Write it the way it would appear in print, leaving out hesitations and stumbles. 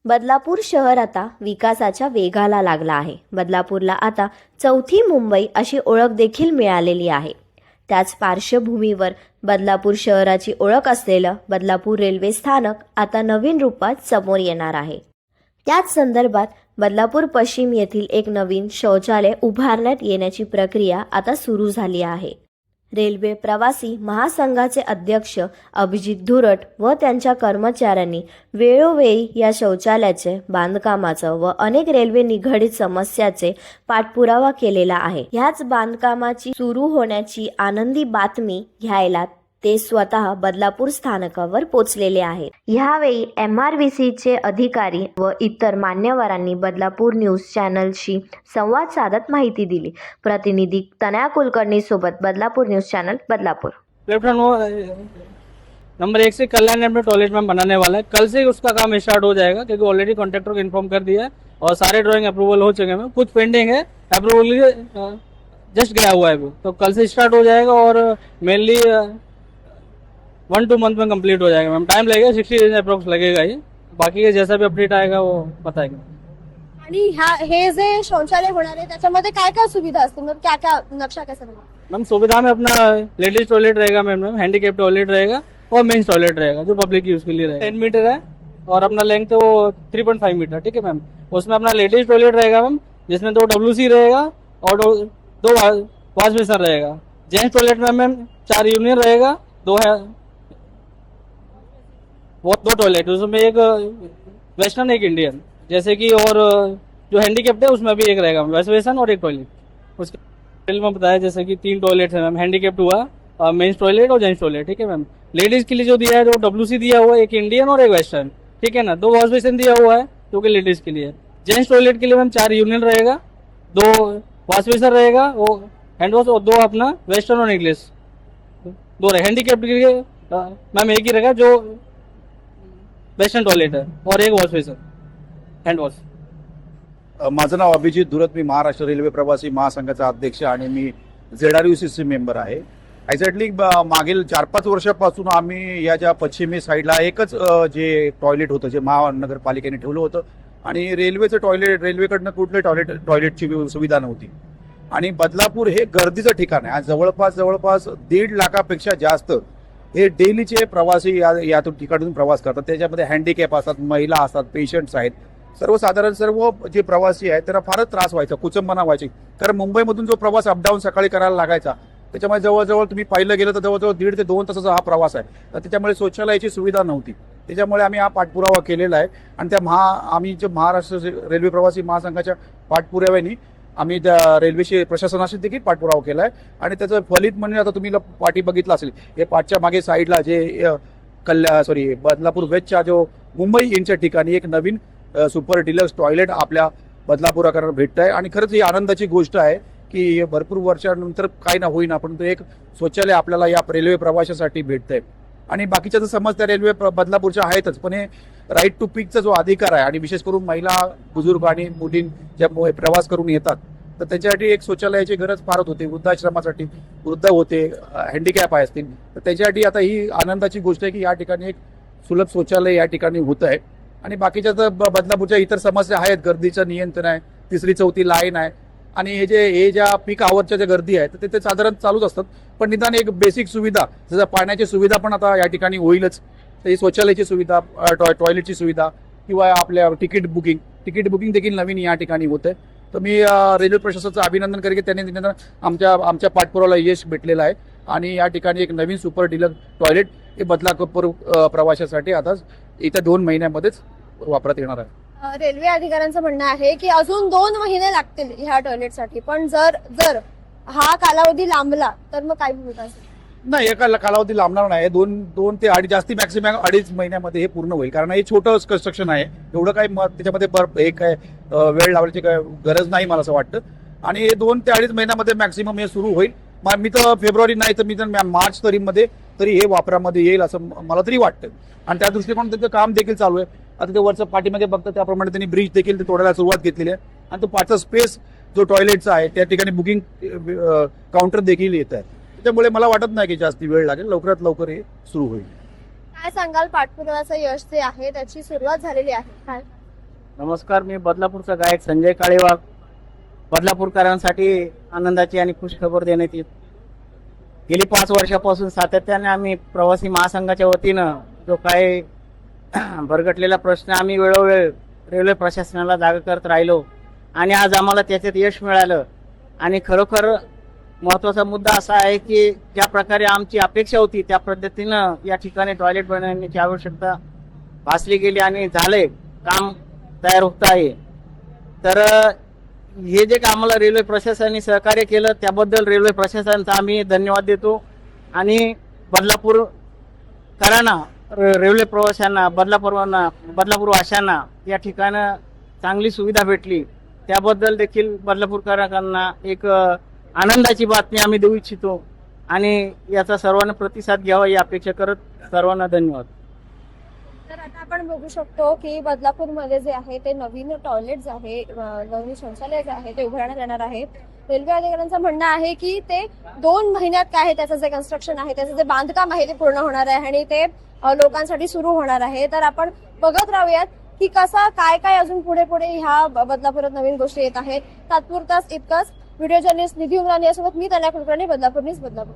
बदलापूर शहर आता विकासाच्या वेगाला लागला आहे. बदलापूरला आता चौथी मुंबई अशी ओळख देखील मिळालेली आहे. त्याच पार्श्वभूमीवर बदलापूर शहराची ओळख असलेलं बदलापूर रेल्वे स्थानक आता नवीन रूपात समोर येणार आहे. त्याच संदर्भात बदलापूर पश्चिम येथील एक नवीन शौचालय उभारण्यात येण्याची प्रक्रिया आता सुरू झाली आहे. रेल्वे प्रवासी महासंघाचे अध्यक्ष अभिजित धुरट व त्यांच्या कर्मचाऱ्यांनी वेळोवेळी या शौचालयाचे बांधकामाचं व अनेक रेल्वे निगडीत समस्याचे पाठपुरावा केलेला आहे. ह्याच बांधकामाची सुरू होण्याची आनंदी बातमी घ्यायला ते स्वतः बदलापूर स्थानकावर पोचलेले आहेत. यावेळी MRVCचे अधिकारी व इतर मान्यवरांनी बदलापूर न्यूज चॅनलशी संवाद साधत माहिती दिली. प्रतिनिधी तनया कुलकर्णी सोबत Badlapur news channel Badlapur. Platform number 1 से कल्याण में टॉयलेट में बनाने वाला है. कल से उसका काम स्टार्ट हो जाएगा क्योंकि ऑलरेडी कॉन्ट्रैक्टर को इन्फॉर्म कर दिया है और सारे ड्राइंग अप्रूवल हो चुके हैं. कुछ पेंडिंग है, अप्रूवल जस्ट गया हुआ है, तो कल से स्टार्ट हो जाएगा और मेनली 1-2 मंथ में कंप्लीट हो जाएगा. मैम टाइम लगेगा, 60 डेज अप्रोक्स लगेगा ही. बाकी का जैसा भी अपडेट आएगा वो बताएंगे. आणि हे जे शौचालय होणार आहे त्याच्यामध्ये काय काय सुविधा असतील, मतलब क्या क्या नक्शा कैसा बना? मैम सुविधा में अपना लेडीज टॉयलेट रहेगा, मैम हैंडीकेप टॉयलेट रहेगा और मेन्स टॉयलेट रहेगा जो पब्लिक यूज के लिए रहेगा. 10 मीटर है और अपना लेंथ वो 3.5 मीटर. ठीक है मैम. उसमें अपना लेडीज टॉयलेट रहेगा मैम, जिसमें 2 WC रहेगा और 2 वॉश बेसिन रहेगा. जेंट्स टॉयलेट में मैम 4 यूनियन रहेगा, 2 है वो 2 टॉयलेट, उसमें एक वेस्टर्न एक इंडियन जैसे कि, और जो हैंडीकेप्ड है उसमें भी एक रहेगा वॉश बेसिन और एक टॉयलेट. उसके डिटेल में बताया जैसे कि 3 टॉयलेट है मैम, हैंडीकेप्ड हुआ, मेंस टॉयलेट और जेंट्स टॉयलेट. ठीक है मैम. लेडीज के लिए जो दिया है जो WC दिया हुआ है, एक इंडियन और एक वेस्टर्न. ठीक है ना. 2 वॉश बेसिन दिया हुआ है जो कि लेडीज के लिए. जेंट्स टॉयलेट के लिए मैम 4 यूनियन रहेगा, 2 वॉश बेसिन रहेगा, वो हैंड वॉश, और 2 अपना वेस्टर्न और इंग्लिश 2 रहे. हैंडीकेप्ड के लिए मैम एक ही रहेगा जो वेस्टर्न टॉयलेट है और एक वॉश बेसिन हँड वॉश. माझं नाव अभिजित धुरत. मी महाराष्ट्र रेल्वे प्रवासी महासंघाचा अध्यक्ष आणि मी ZRUCC मेंबर आहे. एक्झॅक्टली मागील 4-5 वर्षापासून आम्ही या ज्या पश्चिमी साईडला एकच जे टॉयलेट होतं जे महानगरपालिकेने ठेवलं होतं आणि रेल्वेचं टॉयलेट, रेल्वेकडनं कुठले टॉयलेटची सुविधा नव्हती. आणि बदलापूर हे गर्दीचं ठिकाण आहे. आज जवळपास 1.5 लाखापेक्षा जास्त हे डेलीचे प्रवासी यातून ठिकाणून प्रवास करतात. त्याच्यामध्ये हँडिकॅप असतात, महिला असतात, पेशंट्स आहेत. सर्वसाधारण सर्व जे प्रवासी आहेत त्यांना फारच त्रास व्हायचा, कुचंबना व्हायची. कारण मुंबईमधून जो प्रवास अपडाऊन सकाळी करायला लागायचा त्याच्यामुळे जवळजवळ तुम्ही पाहिलं गेलं तर जवळजवळ 1.5 ते 2 तासाचा हा प्रवास आहे. तर त्याच्यामुळे शौचालयाची सुविधा नव्हती. त्याच्यामुळे आम्ही हा पाठपुरावा केलेला आहे आणि आम्ही जे महाराष्ट्र रेल्वे प्रवासी महासंघाच्या पाठपुराव्याने आम्ही त्या रेल्वेशी प्रशासनाशी देखील पाठपुरावा केला आहे. आणि त्याचं फलित म्हणजे आता तुम्ही पाठी बघितलं असेल, हे पाठच्या मागे साईडला जे बदलापूर वेस्टच्या जो मुंबई इंच्या ठिकाणी एक नवीन सुपर डिलक्स टॉयलेट आपल्या बदलापुराकरांना भेटत आहे. आणि खरंच ही आनंदाची गोष्ट आहे की भरपूर वर्षानंतर काही ना होईना परंतु एक शौचालय आपल्याला या रेल्वे प्रवाशासाठी भेटत आहे. आणि बाकीच्या तर समज त्या रेल्वे बदलापूरच्या आहेतच, पण हे राईट टू पिकचा जो अधिकार आहे आणि विशेष करून महिला, बुजुर्ग आणि मुली ज्या प्रवास करून येतात तर त्याच्यासाठी एक शौचालयाची गरज फारच होते. वृद्धाश्रमासाठी, वृद्ध होते, हँडिकॅप असतील, तर त्याच्यासाठी आता ही आनंदाची गोष्ट आहे की या ठिकाणी एक सुलभ शौचालय या ठिकाणी होत आहे. आणि बाकीच्या तर बदलापूरच्या इतर समस्या आहेत, गर्दीचं नियंत्रण आहे, 3री-4थी लाईन आहे आणि हे ज्या पीक आवरच्या ज्या गर्दी आहे तर ते साधारण चालूच असतात. पण निदान एक बेसिक सुविधा जसं पाण्याची सुविधा पण आता या ठिकाणी होईलच. तर ही शौचालयाची सुविधा, टॉयलेटची सुविधा किंवा आपल्या तिकीट बुकिंग देखील नवीन या ठिकाणी होत आहे. तर मी रेल्वे प्रशासनाचं अभिनंदन करेन की त्यांनी आमच्या पाठपुराव्याला यश भेटलेलं आहे आणि या ठिकाणी एक नवीन सुपर डिलक्स टॉयलेट हे बदलापूर प्रवाशासाठी आता येत्या 2 महिन्यामध्येच वापरात येणार आहे. रेल्वे अधिकाऱ्यांचं म्हणणं आहे की अजून 2 महिने लागतील ह्या टॉयलेटसाठी, पण जर हा कालावधी लांबला तर मग काय भूमिका असेल? नाही, एका कालावधी लांबणार नाही. 2 ते 2.5 जास्ती मॅक्सिमम 2.5 महिन्यामध्ये हे पूर्ण होईल. कारण हे छोटं कन्स्ट्रक्शन आहे, एवढं काही त्याच्यामध्ये काय वेळ लावण्याची काय गरज नाही मला असं वाटतं. आणि हे 2 ते 2.5 महिन्यामध्ये मॅक्सिमम हे सुरू होईल. मी तर फेब्रुवारी नाही तर मी तर मार्च तरी हे वापरामध्ये येईल असं मला तरी वाटतं. आणि त्या दृष्टिकोनातून त्याचं काम देखील चालू आहे. आता ते वरचं पाठीमागे बघतं त्याप्रमाणे त्यांनी ब्रिज देखील तोडायला सुरुवात घेतलेली आहे. आणि तो पाठचा स्पेस जो टॉयलेटचा आहे त्या ठिकाणी बुकिंग काउंटर देखील येत आहे. त्यामुळे मला वाटत नाही की जास्ती वेळ लागेल, लवकरात लवकर हे सुरू होईल. काय सांगाल, पाठपुराव्याचं यश जे आहे त्याची सुरुवात झालेली आहे काय? नमस्कार, मी बदलापूरचा गायक संजय काळेवाघ. बदलापूरकरांसाठी आनंदाची आणि खुश खबर देण्यात येत. गेली 5 वर्षापासून सातत्याने आम्ही प्रवासी महासंघाच्या वतीनं जो काही भरगटलेला प्रश्न आम्ही वेळोवेळ रेल्वे प्रशासनाला जागा करत राहिलो आणि आज आम्हाला त्याच्यात यश मिळालं. आणि खरोखर महत्त्वाचा मुद्दा असा आहे की ज्या प्रकारे आमची अपेक्षा होती त्या पद्धतीनं या ठिकाणी टॉयलेट बनवण्याची आवश्यकता भासली गेली आणि झाले, काम तयार होत आहे. तर हे जे आम्हाला रेल्वे प्रशासनाने सहकार्य केलं त्याबद्दल रेल्वे प्रशासनाचा आम्ही धन्यवाद देतो. आणि बदलापूरकरांना, रेल्वे प्रवाशांना, बदलापूर वाशांना या ठिकाणी चांगली सुविधा भेटली त्याबद्दल देखील बदलापूरकरांना एक आनंदाची बातमी आम्ही देऊ इच्छितो आणि याचा सर्वांना प्रतिसाद घ्यावा ही अपेक्षा करत सर्वांना धन्यवाद. तर आता आपण बघू शकतो की बदलापूरमध्ये जे आहे ते नवीन टॉयलेट्स आहे, नवीन शौचालय जे आहे ते उभारण्यात येणार आहे. रेल्वे अधिकाऱ्यांचं म्हणणं आहे की ते 2 महिन्यात काय आहे त्याचं जे कन्स्ट्रक्शन आहे, त्याचं जे बांधकाम आहे ते पूर्ण होणार आहे आणि ते लोकांसाठी सुरू होणार आहे. तर आपण बघत राहूयात की कसा काय काय अजून पुढे पुढे ह्या बदलापुरात नवीन गोष्टी येत आहेत. तात्पुरताच इतकंच. व्हिडिओ जर्नलिस्ट निधी उमराणी यासोबत मी तन्या कुलकर्णी, बदलापूर न्यूज, बदलापूर.